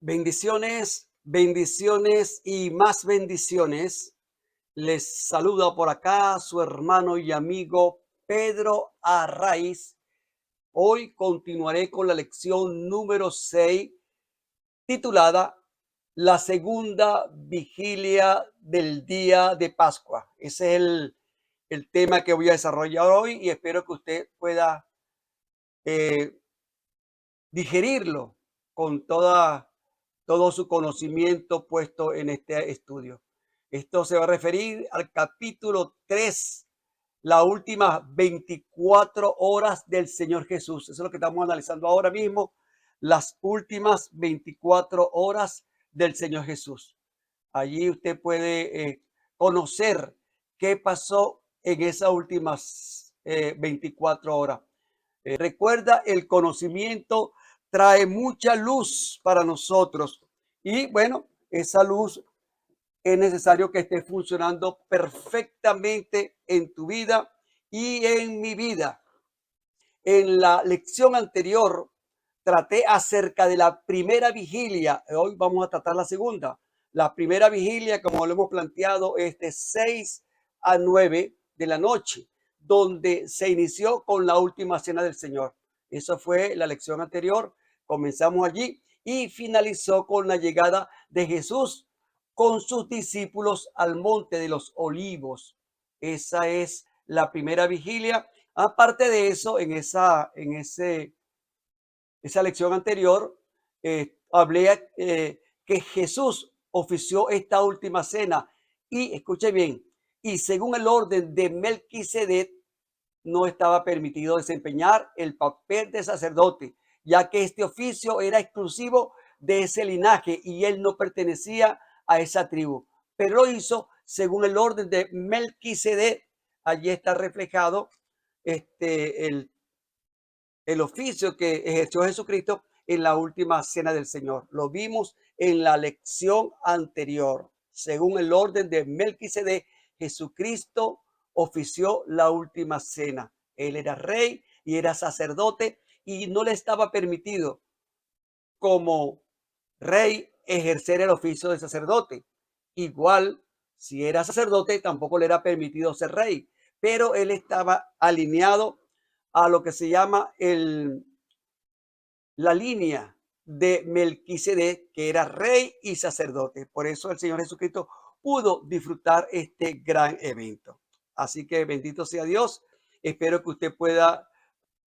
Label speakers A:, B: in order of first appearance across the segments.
A: Bendiciones, bendiciones y más bendiciones. Les saluda por acá su hermano y amigo Pedro Arraiz. Hoy continuaré con la lección número 6, titulada La segunda vigilia del día de Pascua. Ese es el tema que voy a desarrollar hoy y espero que usted pueda eh, digerirlo con todo su conocimiento puesto en este estudio. Esto se va a referir al capítulo 3, las últimas 24 horas del Señor Jesús. Eso es lo que estamos analizando ahora mismo, las últimas 24 horas del Señor Jesús. Allí usted puede conocer qué pasó en esas últimas 24 horas. Recuerda, el conocimiento trae mucha luz para nosotros y bueno, esa luz es necesario que esté funcionando perfectamente en tu vida y en mi vida. En la lección anterior traté acerca de la primera vigilia. Hoy vamos a tratar la segunda. La primera vigilia, como lo hemos planteado, es de 6 a 9 de la noche, donde se inició con la última cena del Señor. Eso fue la lección anterior. Comenzamos allí y finalizó con la llegada de Jesús con sus discípulos al monte de los olivos. Esa es la primera vigilia. Aparte de eso, esa lección anterior, hablé que Jesús ofició esta última cena y, escuche bien, y según el orden de Melquisedec, no estaba permitido desempeñar el papel de sacerdote, ya que este oficio era exclusivo de ese linaje y él no pertenecía a esa tribu, pero lo hizo según el orden de Melquisedec. Allí está reflejado el oficio que ejerció Jesucristo en la última cena del Señor. Lo vimos en la lección anterior. Según el orden de Melquisedec, Jesucristo ofició la última cena. Él era rey y era sacerdote y no le estaba permitido como rey ejercer el oficio de sacerdote. Igual, si era sacerdote, tampoco le era permitido ser rey, pero él estaba alineado a lo que se llama la línea de Melquisedec, que era rey y sacerdote. Por eso el Señor Jesucristo pudo disfrutar este gran evento. Así que bendito sea Dios. Espero que usted pueda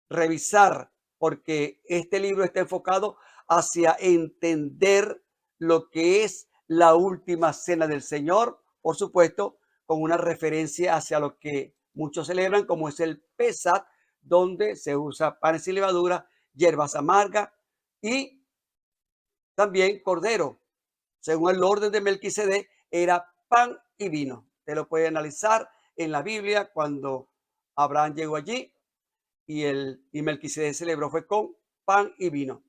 A: revisar, porque este libro está enfocado hacia entender lo que es la última cena del Señor, por supuesto, con una referencia hacia lo que muchos celebran, como es el Pesach, donde se usa panes sin levadura, hierbas amargas y también cordero. Según el orden de Melquisedec, era pan y vino. Usted lo puede analizar en la Biblia cuando Abraham llegó allí y Melquisedec celebró fue con pan y vino.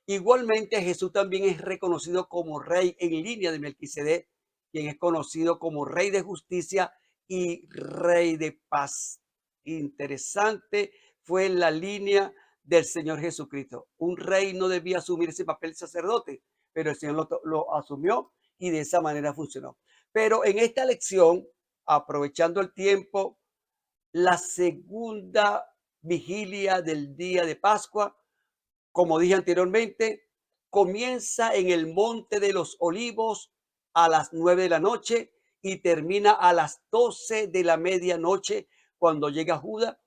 A: Igualmente, Jesús también es reconocido como rey en línea de Melquisedec, quien es conocido como rey de justicia y rey de paz. Interesante fue la línea del Señor Jesucristo. Un rey no debía asumir ese papel de sacerdote, pero el Señor lo asumió y de esa manera funcionó. Pero en esta lección, aprovechando el tiempo, la segunda vigilia del día de Pascua, como dije anteriormente, comienza en el Monte de los Olivos a las 9 de la noche y termina a las 12 de la medianoche cuando llega Judas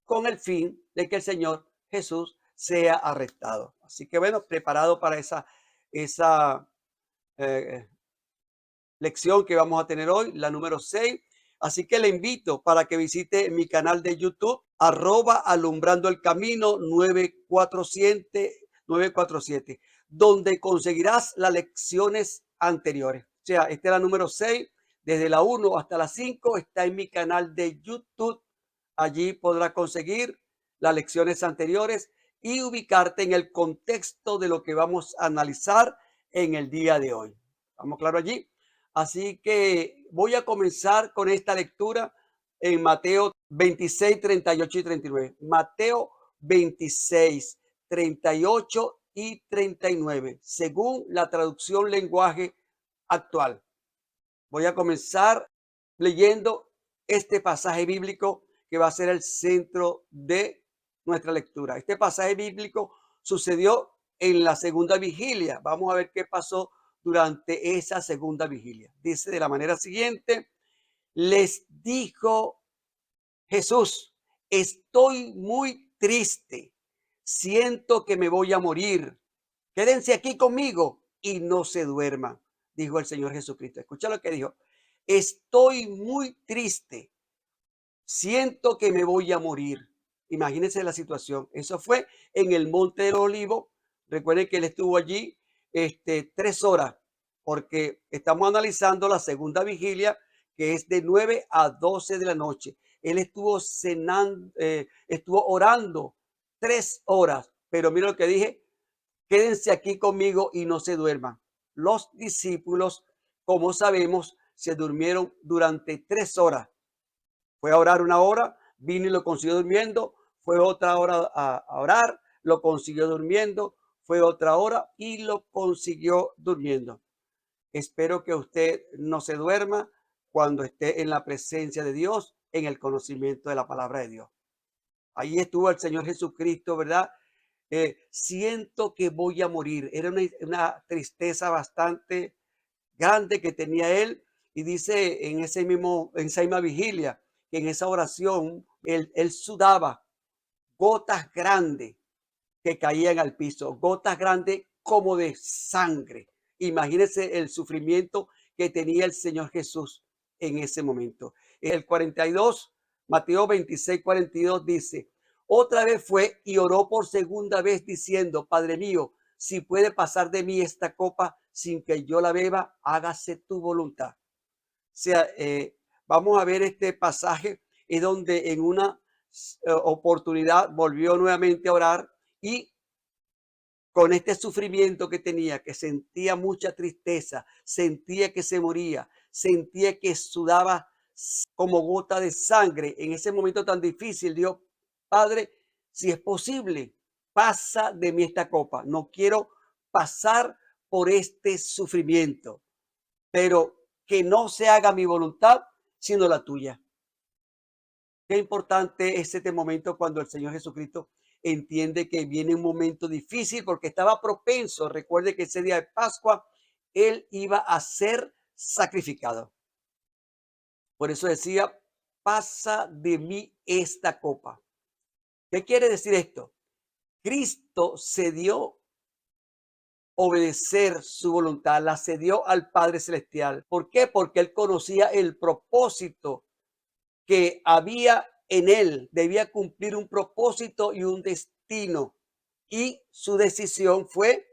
A: con el fin de que el Señor Jesús sea arrestado. Así que bueno, preparado para esa eh, lección que vamos a tener hoy, la número 6. Así que le invito para que visite mi canal de YouTube, @alumbrando el camino 947, donde conseguirás las lecciones anteriores. O sea, esta es la número 6, desde la 1 hasta la 5 está en mi canal de YouTube. Allí podrás conseguir las lecciones anteriores y ubicarte en el contexto de lo que vamos a analizar en el día de hoy. ¿Estamos claros allí? Así que voy a comenzar con esta lectura en Mateo 26, 38 y 39. Mateo 26, 38 y 39, según la traducción lenguaje actual. Voy a comenzar leyendo este pasaje bíblico que va a ser el centro de nuestra lectura. Este pasaje bíblico sucedió en la segunda vigilia. Vamos a ver qué pasó durante esa segunda vigilia. Dice de la manera siguiente, les dijo Jesús, estoy muy triste, siento que me voy a morir. Quédense aquí conmigo y no se duerman, dijo el Señor Jesucristo. Escucha lo que dijo. Estoy muy triste, siento que me voy a morir. Imagínense la situación. Eso fue en el Monte del Olivo. Recuerden que él estuvo allí 3 horas, porque estamos analizando la segunda vigilia, que es de 9 a 12 de la noche. Él estuvo cenando, estuvo orando 3 horas, pero mira lo que dije, quédense aquí conmigo y no se duerman. Los discípulos, como sabemos, se durmieron durante 3 horas. Fue a orar 1 hora, vino y lo consiguió durmiendo, fue otra hora a orar, lo consiguió durmiendo, fue otra hora y lo consiguió durmiendo. Espero que usted no se duerma cuando esté en la presencia de Dios, en el conocimiento de la palabra de Dios. Ahí estuvo el Señor Jesucristo, ¿verdad? Siento que voy a morir. Era una tristeza bastante grande que tenía él. Y dice en esa misma vigilia, que en esa oración, él sudaba gotas grandes que caían al piso, gotas grandes como de sangre. Imagínense el sufrimiento que tenía el Señor Jesús en ese momento. El 42, Mateo 26:42 dice, otra vez fue y oró por segunda vez diciendo, Padre mío, si puede pasar de mí esta copa sin que yo la beba, hágase tu voluntad. O sea, vamos a ver este pasaje, es donde en una oportunidad volvió nuevamente a orar y con este sufrimiento que tenía, que sentía mucha tristeza, sentía que se moría, sentía que sudaba como gota de sangre en ese momento tan difícil, dijo, Padre, si es posible, pasa de mí esta copa. No quiero pasar por este sufrimiento, pero que no se haga mi voluntad, sino la tuya. Qué importante es este momento cuando el Señor Jesucristo entiende que viene un momento difícil porque estaba propenso. Recuerde que ese día de Pascua él iba a ser sacrificado. Por eso decía, pasa de mí esta copa. ¿Qué quiere decir esto? Cristo se dio obedecer su voluntad, la cedió al Padre Celestial. ¿Por qué? Porque él conocía el propósito que había en él, debía cumplir un propósito y un destino. Y su decisión fue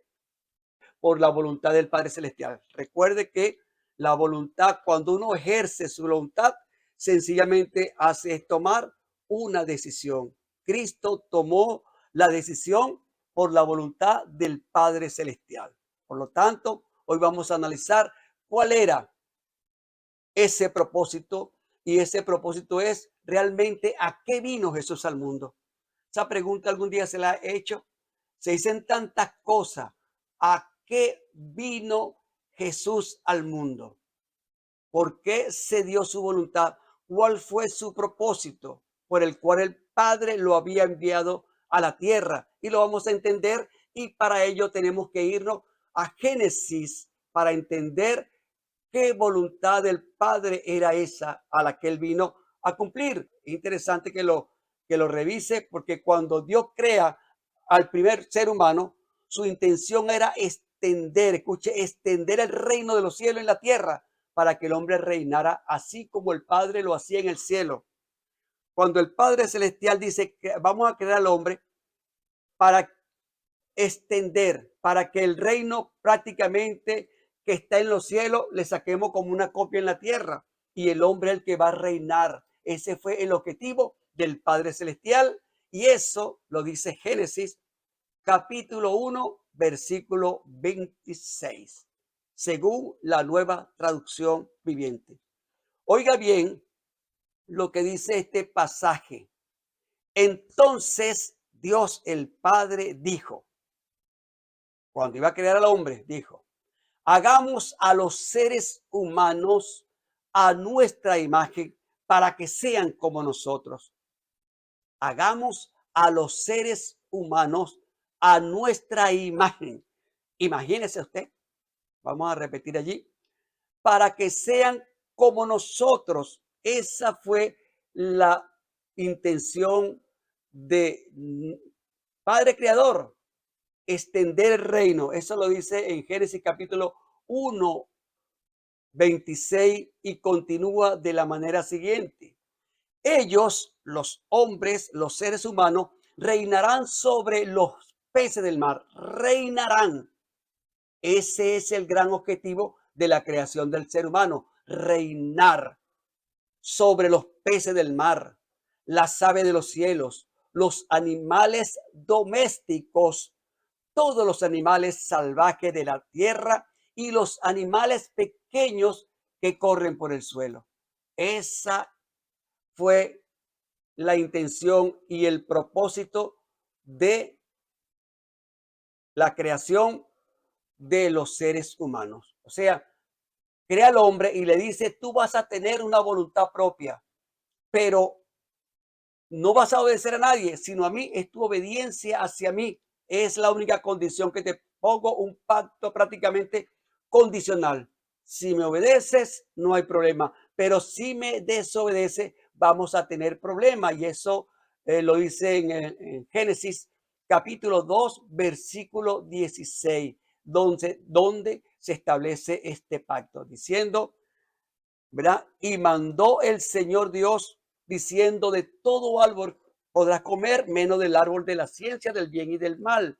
A: por la voluntad del Padre Celestial. Recuerde que la voluntad, cuando uno ejerce su voluntad, sencillamente hace es tomar una decisión. Cristo tomó la decisión por la voluntad del Padre Celestial. Por lo tanto, hoy vamos a analizar cuál era ese propósito, y ese propósito es realmente a qué vino Jesús al mundo. Esa pregunta algún día se la he hecho. Se dicen tantas cosas. ¿A qué vino Jesús al mundo? ¿Por qué se dio su voluntad? ¿Cuál fue su propósito por el cual el Padre lo había enviado a la tierra? Y lo vamos a entender, y para ello tenemos que irnos a Génesis para entender qué voluntad del Padre era esa a la que él vino a cumplir. Interesante que lo revise, porque cuando Dios crea al primer ser humano, su intención era extender, escuche, extender el reino de los cielos en la tierra para que el hombre reinara así como el Padre lo hacía en el cielo. Cuando el Padre Celestial dice que vamos a crear al hombre para extender, para que el reino prácticamente que está en los cielos le saquemos como una copia en la tierra, y el hombre es el que va a reinar. Ese fue el objetivo del Padre Celestial, y eso lo dice Génesis capítulo 1, versículo 26, según la Nueva Traducción Viviente. Oiga bien lo que dice este pasaje. Entonces Dios el Padre dijo, cuando iba a crear al hombre, dijo, hagamos a los seres humanos a nuestra imagen para que sean como nosotros. Hagamos a los seres humanos a nuestra imagen. Imagínese usted, vamos a repetir allí, para que sean como nosotros. Esa fue la intención de Padre Creador, extender el reino. Eso lo dice en Génesis capítulo 1, 26 y continúa de la manera siguiente. Ellos, los hombres, los seres humanos, reinarán sobre los peces del mar. Reinarán. Ese es el gran objetivo de la creación del ser humano. Reinar sobre los peces del mar, las aves de los cielos, los animales domésticos, todos los animales salvajes de la tierra y los animales pequeños que corren por el suelo. Esa fue la intención y el propósito de la creación de los seres humanos. O sea, crea al hombre y le dice, tú vas a tener una voluntad propia, pero no vas a obedecer a nadie, sino a mí. Es tu obediencia hacia mí. Es la única condición que te pongo, un pacto prácticamente condicional. Si me obedeces, no hay problema, pero si me desobedeces, vamos a tener problemas. Y eso lo dice en Génesis capítulo 2, versículo 16, donde se establece este pacto, diciendo, ¿verdad? Y mandó el Señor Dios diciendo, de todo árbol podrás comer, menos del árbol de la ciencia del bien y del mal.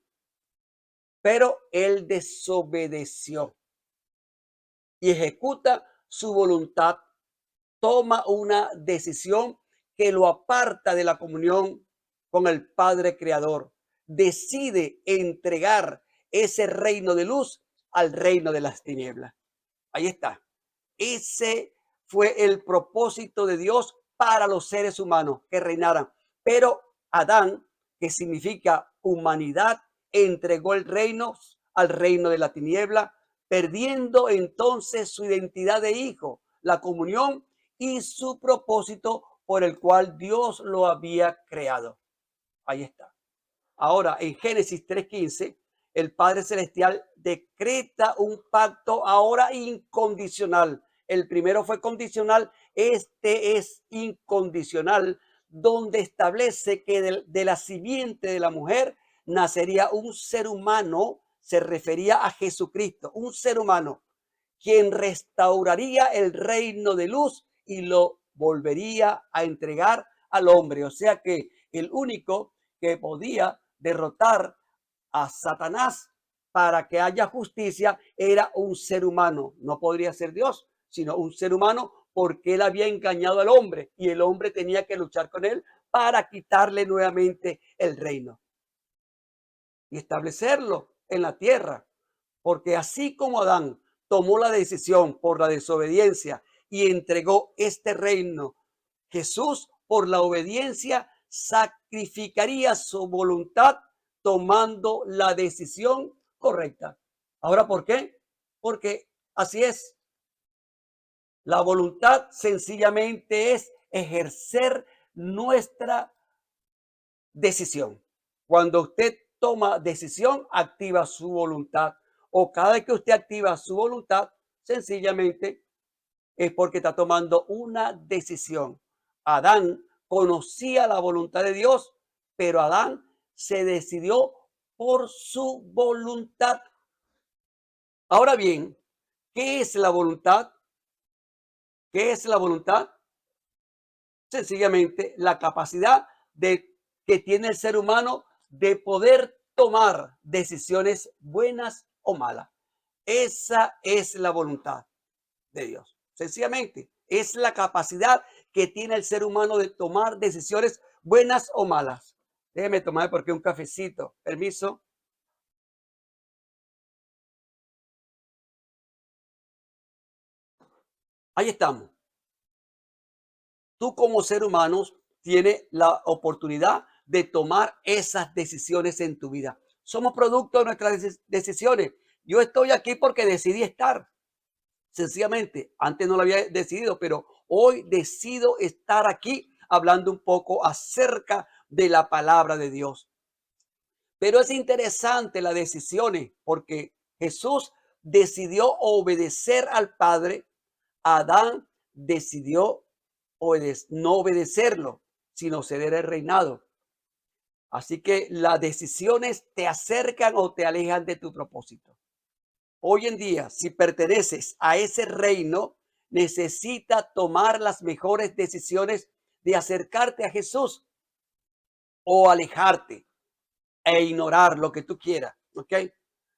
A: Pero él desobedeció y ejecuta su voluntad, toma una decisión que lo aparta de la comunión con el Padre Creador. Decide entregar ese reino de luz al reino de las tinieblas. Ahí está. Ese fue el propósito de Dios para los seres humanos, que reinaran. Pero Adán, que significa humanidad, entregó el reino al reino de la tiniebla, perdiendo entonces su identidad de hijo, la comunión y su propósito por el cual Dios lo había creado. Ahí está. Ahora, en Génesis 3:15, el Padre Celestial decreta un pacto ahora incondicional. El primero fue condicional, este es incondicional, donde establece que de la simiente de la mujer nacería un ser humano, se refería a Jesucristo, un ser humano, quien restauraría el reino de luz y lo volvería a entregar al hombre. O sea que el único que podía derrotar a Satanás para que haya justicia era un ser humano. No podría ser Dios, sino un ser humano, porque él había engañado al hombre y el hombre tenía que luchar con él para quitarle nuevamente el reino y establecerlo en la tierra. Porque así como Adán tomó la decisión por la desobediencia y entregó este reino, Jesús por la obediencia sacrificaría su voluntad tomando la decisión correcta. Ahora, ¿por qué? Porque así es. La voluntad sencillamente es ejercer nuestra decisión. Cuando usted toma decisión, activa su voluntad. O cada vez que usted activa su voluntad, sencillamente es porque está tomando una decisión. Adán conocía la voluntad de Dios, pero Adán se decidió por su voluntad. Ahora bien, ¿qué es la voluntad? ¿Qué es la voluntad? Sencillamente la capacidad de que tiene el ser humano de poder tomar decisiones buenas o malas. Esa es la voluntad de Dios. Sencillamente es la capacidad que tiene el ser humano de tomar decisiones buenas o malas. Déjeme tomar porque un cafecito. Permiso. Ahí estamos. Tú como ser humano tienes la oportunidad de tomar esas decisiones en tu vida. somos producto de nuestras decisiones. Yo estoy aquí porque decidí estar. Sencillamente, antes no lo había decidido, pero hoy decido estar aquí hablando un poco acerca de la palabra de Dios. Pero es interesante las decisiones porque Jesús decidió obedecer al Padre. Adán decidió no obedecerlo, sino ceder el reinado. Así que las decisiones te acercan o te alejan de tu propósito. Hoy en día, si perteneces a ese reino, necesita tomar las mejores decisiones de acercarte a Jesús o alejarte e ignorar lo que tú quieras, ¿ok?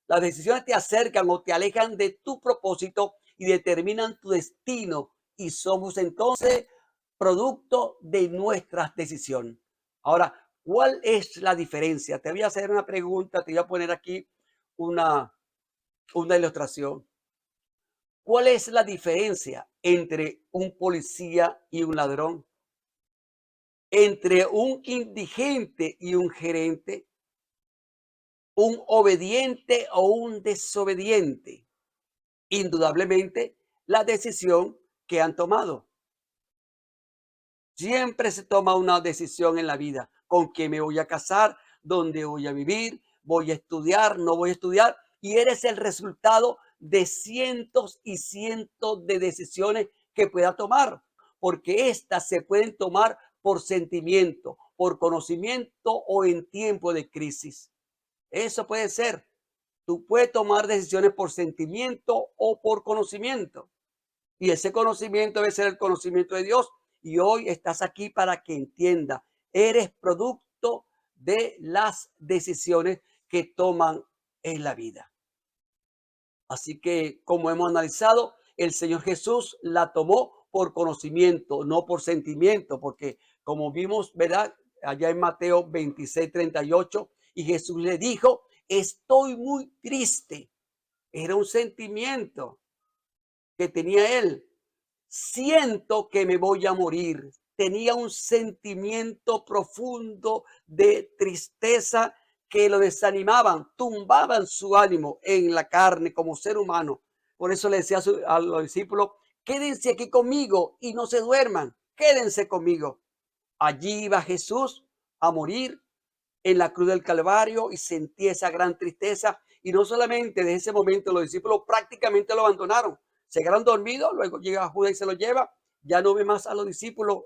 A: Las decisiones te acercan o te alejan de tu propósito y determinan tu destino y somos entonces producto de nuestras decisiones. Ahora, ¿cuál es la diferencia? Te voy a hacer una pregunta, te voy a poner aquí una, una ilustración. ¿Cuál es la diferencia entre un policía y un ladrón? Entre un indigente y un gerente, un obediente o un desobediente. Indudablemente, la decisión que han tomado. Siempre se toma una decisión en la vida. ¿Con quién me voy a casar? ¿Dónde voy a vivir? ¿Voy a estudiar? ¿No voy a estudiar? Y eres el resultado de cientos y cientos de decisiones que pueda tomar, porque estas se pueden tomar por sentimiento, por conocimiento o en tiempo de crisis. Eso puede ser. Tú puedes tomar decisiones por sentimiento o por conocimiento. Y ese conocimiento debe ser el conocimiento de Dios. Y hoy estás aquí para que entienda. Eres producto de las decisiones que toman en la vida. Así que, como hemos analizado, el Señor Jesús la tomó por conocimiento, no por sentimiento, porque como vimos, ¿verdad? Allá en Mateo 26:38, y Jesús le dijo, estoy muy triste. Era un sentimiento que tenía él. Siento que me voy a morir. Tenía un sentimiento profundo de tristeza que lo desanimaban, tumbaban su ánimo en la carne como ser humano. Por eso le decía a los discípulos, quédense aquí conmigo y no se duerman, quédense conmigo. Allí iba Jesús a morir en la cruz del Calvario y sentí esa gran tristeza. Y no solamente desde ese momento los discípulos prácticamente lo abandonaron, se quedaron dormidos, luego llega Judas y se lo lleva, ya no ve más a los discípulos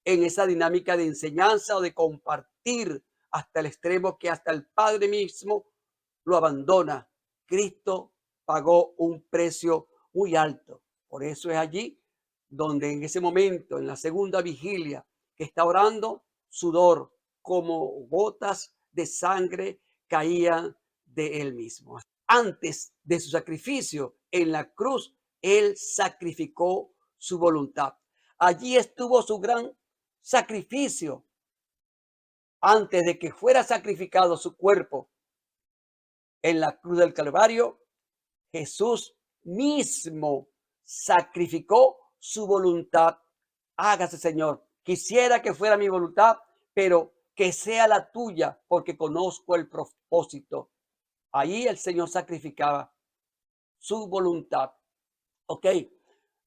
A: en esa dinámica de enseñanza o de compartir hasta el extremo que hasta el Padre mismo lo abandona. Cristo pagó un precio muy alto. Por eso es allí donde en ese momento, en la segunda vigilia, que está orando, sudor como gotas de sangre caían de él mismo. Antes de su sacrificio en la cruz, él sacrificó su voluntad. Allí estuvo su gran sacrificio antes de que fuera sacrificado su cuerpo en la cruz del Calvario. Jesús mismo sacrificó su voluntad. Hágase, Señor. Quisiera que fuera mi voluntad, pero que sea la tuya, porque conozco el propósito. Ahí el Señor sacrificaba su voluntad. Ok.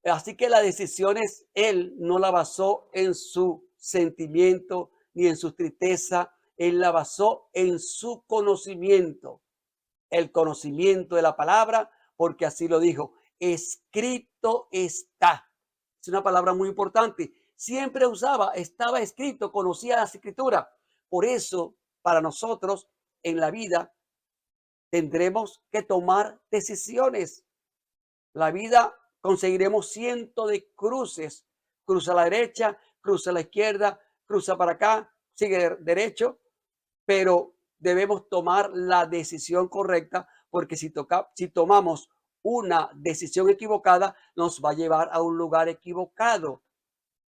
A: Así que la decisión es, Él no la basó en su sentimiento ni en su tristeza. Él la basó en su conocimiento, el conocimiento de la palabra, porque así lo dijo, escrito está. Es una palabra muy importante. Siempre usaba, estaba escrito, conocía las escrituras. Por eso, para nosotros en la vida tendremos que tomar decisiones. La vida conseguiremos cientos de cruces. Cruza a la derecha, cruza a la izquierda, cruza para acá, sigue derecho, pero debemos tomar la decisión correcta porque si tomamos una decisión equivocada, nos va a llevar a un lugar equivocado.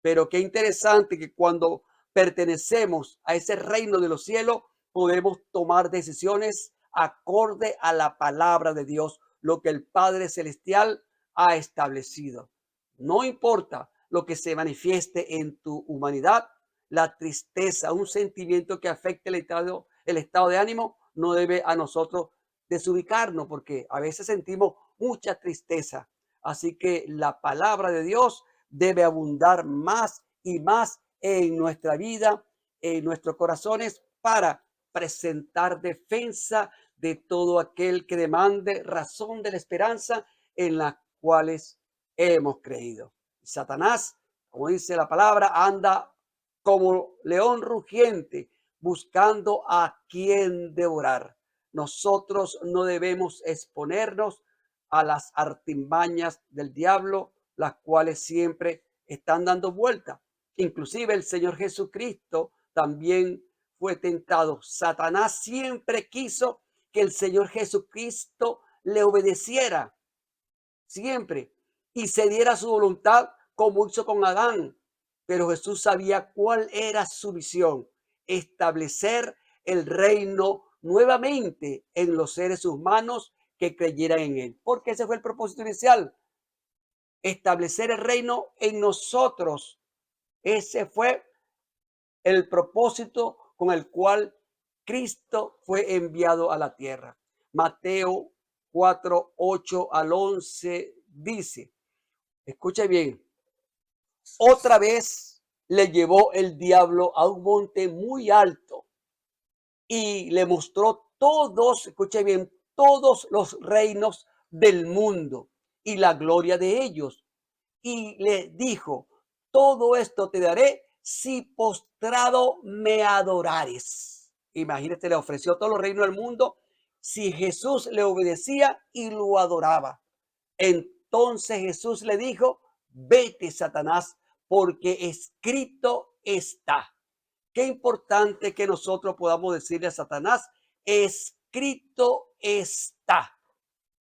A: Pero qué interesante que cuando pertenecemos a ese reino de los cielos, podemos tomar decisiones acorde a la palabra de Dios, lo que el Padre Celestial ha establecido. No importa lo que se manifieste en tu humanidad, la tristeza, un sentimiento que afecte el estado de ánimo, no debe a nosotros desubicarnos, porque a veces sentimos mucha tristeza. Así que la palabra de Dios debe abundar más y más en nuestra vida, en nuestros corazones, para presentar defensa de todo aquel que demande razón de la esperanza en las cuales hemos creído. Satanás, como dice la palabra, anda como león rugiente buscando a quien devorar. Nosotros no debemos exponernos a las artimañas del diablo, las cuales siempre están dando vuelta. Inclusive el Señor Jesucristo también fue tentado. Satanás siempre quiso que el Señor Jesucristo le obedeciera, siempre, y se diera su voluntad como hizo con Adán. Pero Jesús sabía cuál era su visión: establecer el reino nuevamente en los seres humanos que creyeran en él. Porque ese fue el propósito inicial: establecer el reino en nosotros. Ese fue el propósito con el cual Cristo fue enviado a la tierra. Mateo 4, 8 al 11 dice, escuche bien, otra vez le llevó el diablo a un monte muy alto y le mostró todos, escuche bien, todos los reinos del mundo y la gloria de ellos. Y le dijo, todo esto te daré si postrado me adorares. Imagínate, le ofreció todos los reinos del mundo si Jesús le obedecía y lo adoraba. Entonces Jesús le dijo, vete, Satanás, porque escrito está. Qué importante que nosotros podamos decirle a Satanás, escrito está.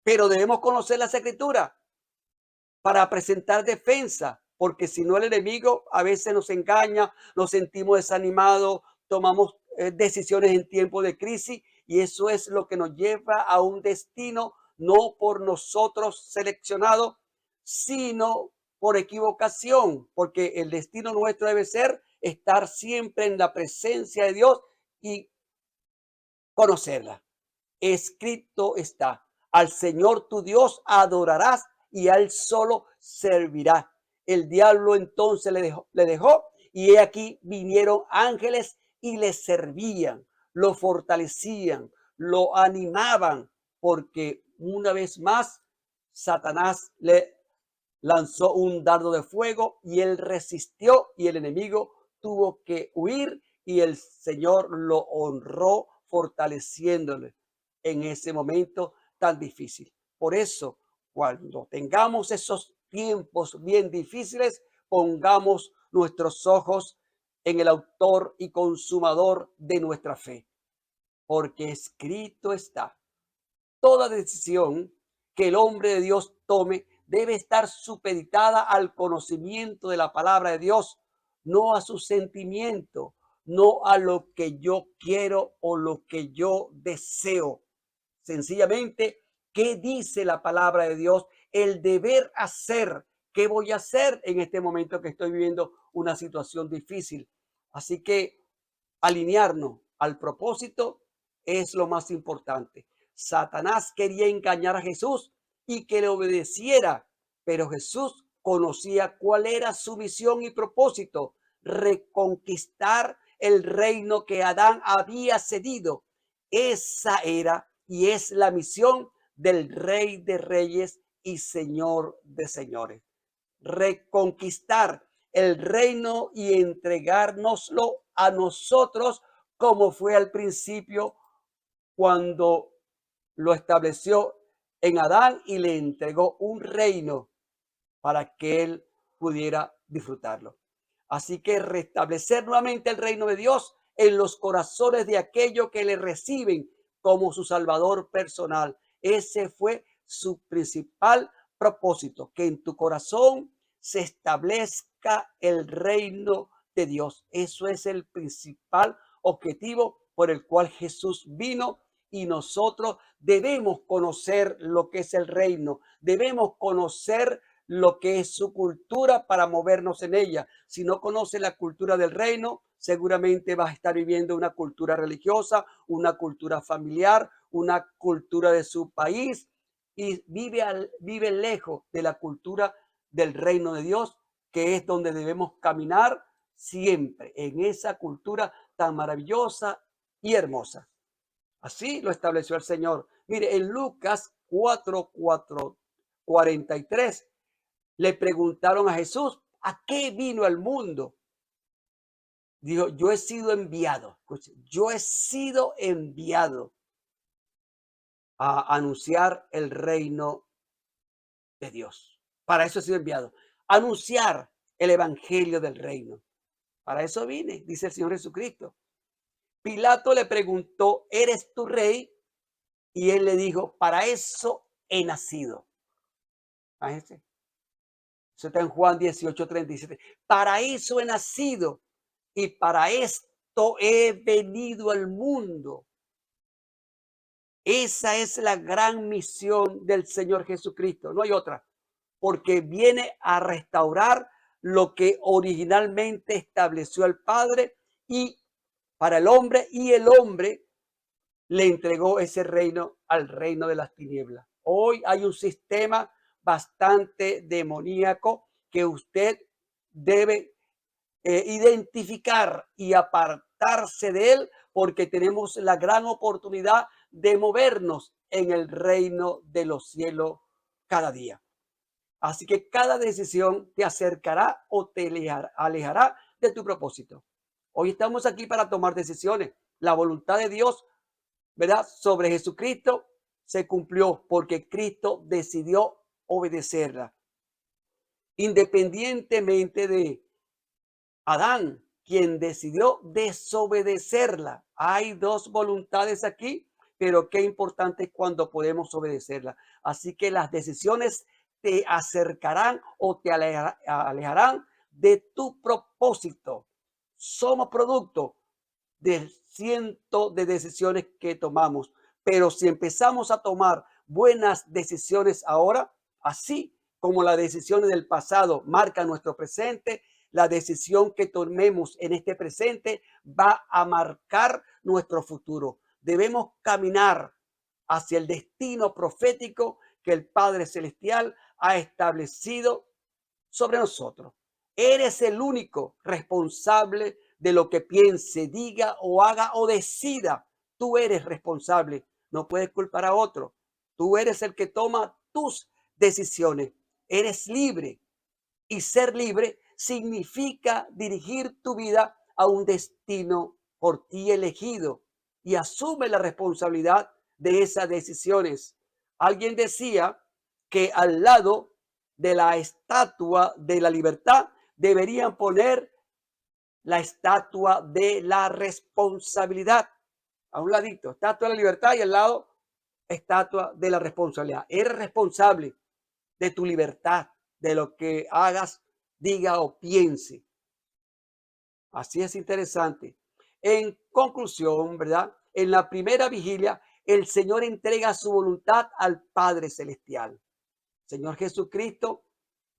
A: Pero debemos conocer las escrituras para presentar defensa, porque si no el enemigo a veces nos engaña, nos sentimos desanimados, tomamos decisiones en tiempo de crisis, y eso es lo que nos lleva a un destino no por nosotros seleccionado, sino por equivocación, porque el destino nuestro debe ser estar siempre en la presencia de Dios y conocerla. Escrito está, al Señor tu Dios adorarás y a él solo servirá. El diablo entonces le dejó y he aquí vinieron ángeles y le servían, lo fortalecían, lo animaban, porque una vez más Satanás le lanzó un dardo de fuego y él resistió y el enemigo tuvo que huir y el Señor lo honró fortaleciéndole en ese momento tan difícil. Por eso, cuando tengamos esos tiempos bien difíciles, pongamos nuestros ojos en el autor y consumador de nuestra fe, porque escrito está. Toda decisión que el hombre de Dios tome debe estar supeditada al conocimiento de la palabra de Dios, no a su sentimiento, no a lo que yo quiero o lo que yo deseo. Sencillamente, ¿qué dice la palabra de Dios? El deber hacer. ¿Qué voy a hacer en este momento que estoy viviendo una situación difícil? Así que alinearnos al propósito es lo más importante. Satanás quería engañar a Jesús y que le obedeciera, pero Jesús conocía cuál era su misión y propósito: reconquistar el reino que Adán había cedido. Esa era y es la misión del Rey de Reyes y Señor de Señores: reconquistar el reino y entregárnoslo a nosotros, como fue al principio cuando lo estableció en Adán y le entregó un reino para que él pudiera disfrutarlo. Así que restablecer nuevamente el reino de Dios en los corazones de aquellos que le reciben como su Salvador personal. Ese fue su principal propósito: que en tu corazón se establezca el reino de Dios. Eso es el principal objetivo por el cual Jesús vino, y nosotros debemos conocer lo que es el reino, debemos conocer lo que es su cultura para movernos en ella. Si no conoce la cultura del reino, seguramente vas a estar viviendo una cultura religiosa, una cultura familiar, una cultura de su país y vive lejos de la cultura del reino de Dios, que es donde debemos caminar siempre, en esa cultura tan maravillosa y hermosa. Así lo estableció el Señor. Mire, en Lucas 4:43 le preguntaron a Jesús, ¿a qué vino al mundo? Dijo, yo he sido enviado. Escuche, yo he sido enviado a anunciar el reino de Dios. Para eso he sido enviado. Anunciar el evangelio del reino. Para eso vine, dice el Señor Jesucristo. Pilato le preguntó, ¿eres tu rey? Y él le dijo, para eso he nacido. Fíjense, eso está en Juan 18:37. Para eso he nacido y para esto he venido al mundo. Esa es la gran misión del Señor Jesucristo, no hay otra, porque viene a restaurar lo que originalmente estableció el Padre y para el hombre, y el hombre le entregó ese reino al reino de las tinieblas. Hoy hay un sistema bastante demoníaco que usted debe identificar y apartarse de él, porque tenemos la gran oportunidad de movernos en el reino de los cielos cada día. Así que cada decisión te acercará o te alejará de tu propósito. Hoy estamos aquí para tomar decisiones. La voluntad de Dios, ¿verdad?, sobre Jesucristo se cumplió porque Cristo decidió obedecerla. Independientemente de Adán, quien decidió desobedecerla. Hay dos voluntades aquí, pero qué importante es cuando podemos obedecerla. Así que las decisiones te acercarán o te alejarán de tu propósito. Somos producto del ciento de decisiones que tomamos, pero si empezamos a tomar buenas decisiones ahora, así como las decisiones del pasado marcan nuestro presente, la decisión que tomemos en este presente va a marcar nuestro futuro. Debemos caminar hacia el destino profético que el Padre Celestial ha establecido sobre nosotros. Eres el único responsable de lo que piense, diga o haga o decida. Tú eres responsable. No puedes culpar a otro. Tú eres el que toma tus decisiones. Eres libre. Y ser libre significa dirigir tu vida a un destino por ti elegido y asume la responsabilidad de esas decisiones. Alguien decía que al lado de la estatua de la libertad deberían poner la estatua de la responsabilidad. A un ladito, estatua de la libertad y al lado, estatua de la responsabilidad. Eres responsable de tu libertad, de lo que hagas, diga o piense. Así es interesante. En conclusión, ¿verdad? En la primera vigilia, el Señor entrega su voluntad al Padre Celestial. Señor Jesucristo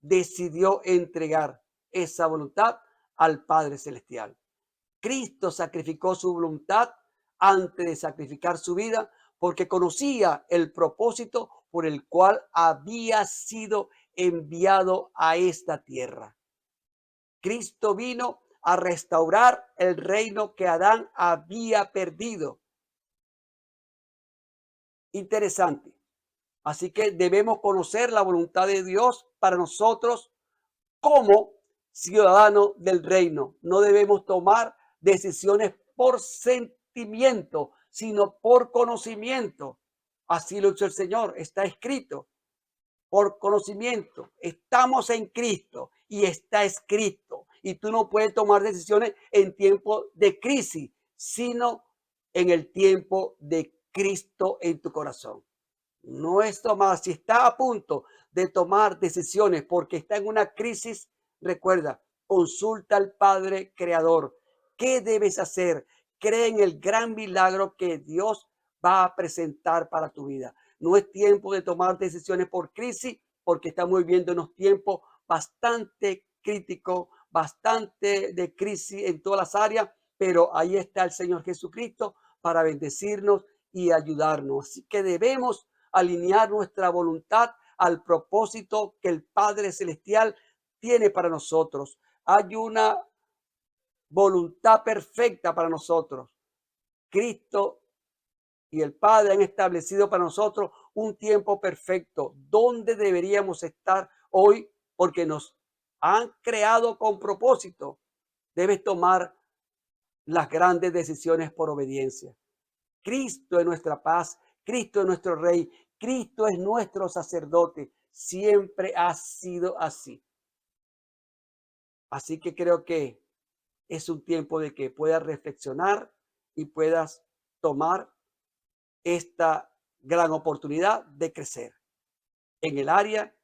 A: decidió entregar esa voluntad al Padre Celestial. Cristo sacrificó su voluntad antes de sacrificar su vida porque conocía el propósito por el cual había sido enviado a esta tierra. Cristo vino a restaurar el reino que Adán había perdido. Interesante. Así que debemos conocer la voluntad de Dios para nosotros como ciudadanos del reino. No debemos tomar decisiones por sentimiento, sino por conocimiento. Así lo hizo el Señor. Está escrito. Por conocimiento. Estamos en Cristo y está escrito. Y tú no puedes tomar decisiones en tiempo de crisis, sino en el tiempo de Cristo en tu corazón. No es tomar, si está a punto de tomar decisiones porque está en una crisis, recuerda, consulta al Padre Creador. ¿Qué debes hacer? Cree en el gran milagro que Dios va a presentar para tu vida. No es tiempo de tomar decisiones por crisis porque estamos viviendo unos tiempos bastante críticos, bastante de crisis en todas las áreas, pero ahí está el Señor Jesucristo para bendecirnos y ayudarnos. Así que debemos alinear nuestra voluntad al propósito que el Padre Celestial tiene para nosotros. Hay una voluntad perfecta para nosotros. Cristo y el Padre han establecido para nosotros un tiempo perfecto donde deberíamos estar hoy porque nos han creado con propósito. Debes tomar las grandes decisiones por obediencia. Cristo es nuestra paz, Cristo es nuestro Rey, Cristo es nuestro sacerdote. Siempre ha sido así. Así que creo que es un tiempo de que puedas reflexionar y puedas tomar esta gran oportunidad de crecer en el área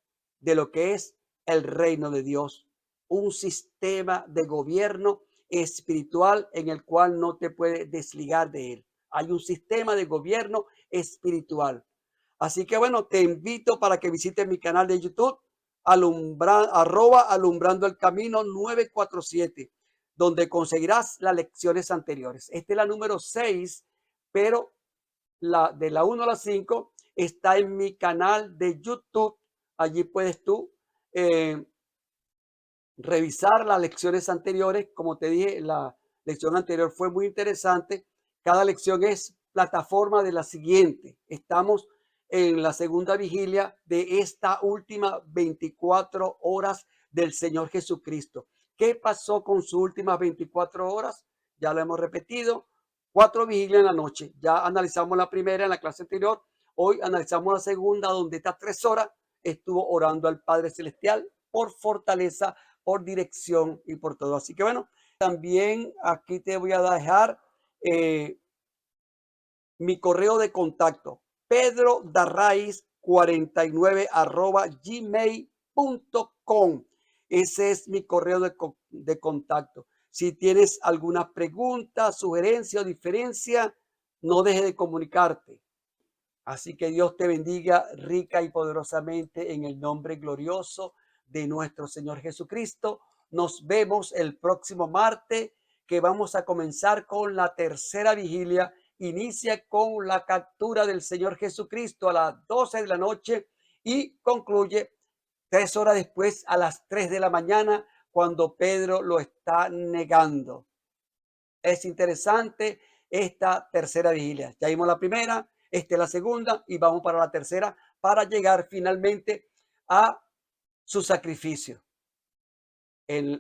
A: de lo que es el reino de Dios, un sistema de gobierno espiritual en el cual no te puedes desligar de él. Hay un sistema de gobierno espiritual. Así que bueno, te invito para que visites mi canal de YouTube, alumbrando el camino 947, donde conseguirás las lecciones anteriores. Esta es la número 6, pero de la 1 a la 5 está en mi canal de YouTube. Allí puedes tú eh, revisar las lecciones anteriores. Como te dije, la lección anterior fue muy interesante. Cada lección es plataforma de la siguiente. Estamos en la segunda vigilia de esta última 24 horas del Señor Jesucristo. ¿Qué pasó con sus últimas 24 horas? Ya lo hemos repetido. 4 vigilias en la noche. Ya analizamos la primera en la clase anterior. Hoy analizamos la segunda, donde estas 3 horas estuvo orando al Padre Celestial por fortaleza, por dirección y por todo. Así que bueno, también aquí te voy a dejar mi correo de contacto, pedrodarraiz49@gmail.com. Ese es mi correo de contacto. Si tienes alguna pregunta, sugerencia o diferencia, no dejes de comunicarte. Así que Dios te bendiga rica y poderosamente en el nombre glorioso de nuestro Señor Jesucristo. Nos vemos el próximo martes, que vamos a comenzar con la tercera vigilia. Inicia con la captura del Señor Jesucristo a las 12 de la noche y concluye 3 horas después a las 3 de la mañana, cuando Pedro lo está negando. Es interesante esta tercera vigilia. Ya vimos la primera, esta es la segunda y vamos para la tercera para llegar finalmente a su sacrificio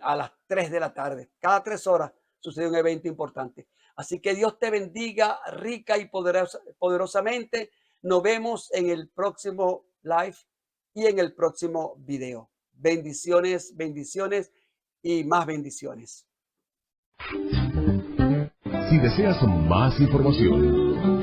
A: a las 3 de la tarde. Cada 3 horas sucede un evento importante. Así que Dios te bendiga rica y poderosamente. Nos vemos en el próximo live y en el próximo video. Bendiciones, bendiciones y más bendiciones.
B: Si deseas más información,